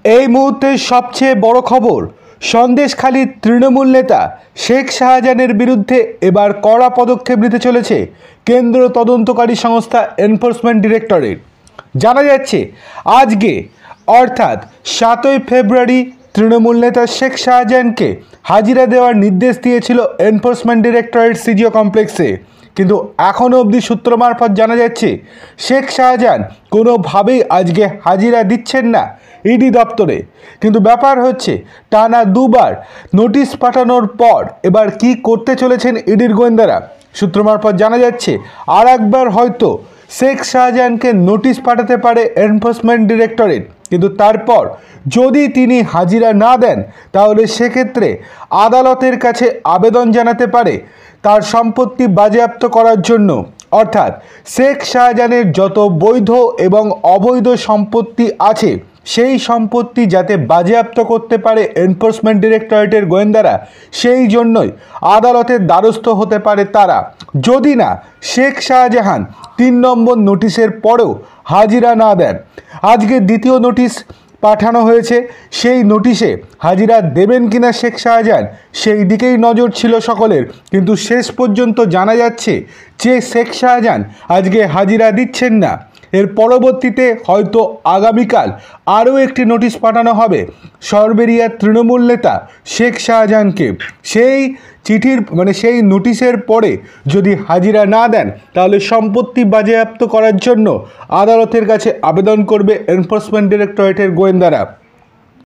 এই মুহূর্তের সবচেয়ে বড় খবর, সন্দেশখালীর তৃণমূল নেতা শেখ শাহজাহানের বিরুদ্ধে এবার কড়া পদক্ষেপ নিতে চলেছে কেন্দ্র তদন্তকারী সংস্থা এনফোর্সমেন্ট ডিরেক্টরেট। জানা যাচ্ছে আজকে অর্থাৎ 7ই ফেব্রুয়ারি তৃণমূল নেতা শেখ শাহজাহানকে হাজিরা দেওয়ার নির্দেশ দিয়েছিল এনফোর্সমেন্ট ডিরেক্টরেট সিজিও কমপ্লেক্সে, কিন্তু এখনও অবধি সূত্র মারফত জানা যাচ্ছে শেখ শাহজাহান কোনোভাবেই আজকে হাজিরা দিচ্ছেন না ইডি দপ্তরে। কিন্তু ব্যাপার হচ্ছে টানা দুবার নোটিশ পাঠানোর পর এবার কি করতে চলেছেন ইডির গোয়েন্দারা। সূত্র মারফত জানা যাচ্ছে আর একবার হয়তো শেখ শাহজাহানকে নোটিশ পাঠাতে পারে এনফোর্সমেন্ট ডিরেক্টরেট, কিন্তু তারপর যদি তিনি হাজিরা না দেন তাহলে সেক্ষেত্রে আদালতের কাছে আবেদন জানাতে পারে তার সম্পত্তি বাজেয়াপ্ত করার জন্য। অর্থাৎ শেখ শাহজাহানের যত বৈধ এবং অবৈধ সম্পত্তি আছে সেই সম্পত্তি যাতে বাজেয়াপ্ত করতে পারে এনফোর্সমেন্ট ডিরেক্টরেটের গোয়েন্দারা, সেই জন্যই আদালতের দ্বারস্থ হতে পারে তারা, যদি না শেখ শাহজাহান 3 নম্বর নোটিশের পরেও হাজিরা না দেন। আজকে দ্বিতীয় নোটিশ পাঠানো হয়েছে, সেই নোটিশে হাজিরা দেবেন কিনা শেখ শাহজাহান সেই দিকেই নজর ছিল সকলের, কিন্তু শেষ পর্যন্ত জানা যাচ্ছে যে শেখ শাহজাহান আজকে হাজিরা দিচ্ছেন না। এর পরবর্তীতে হয়তো আগামীকাল আরও একটি নোটিশ পাঠানো হবে সরবেরিয়ার তৃণমূল নেতা শেখ শাহজাহানকে। সেই চিঠির সেই নোটিশের পরে যদি হাজিরা না দেন তাহলে সম্পত্তি বাজেয়াপ্ত করার জন্য আদালতের কাছে আবেদন করবে এনফোর্সমেন্ট ডিরেক্টরেটের গোয়েন্দারা।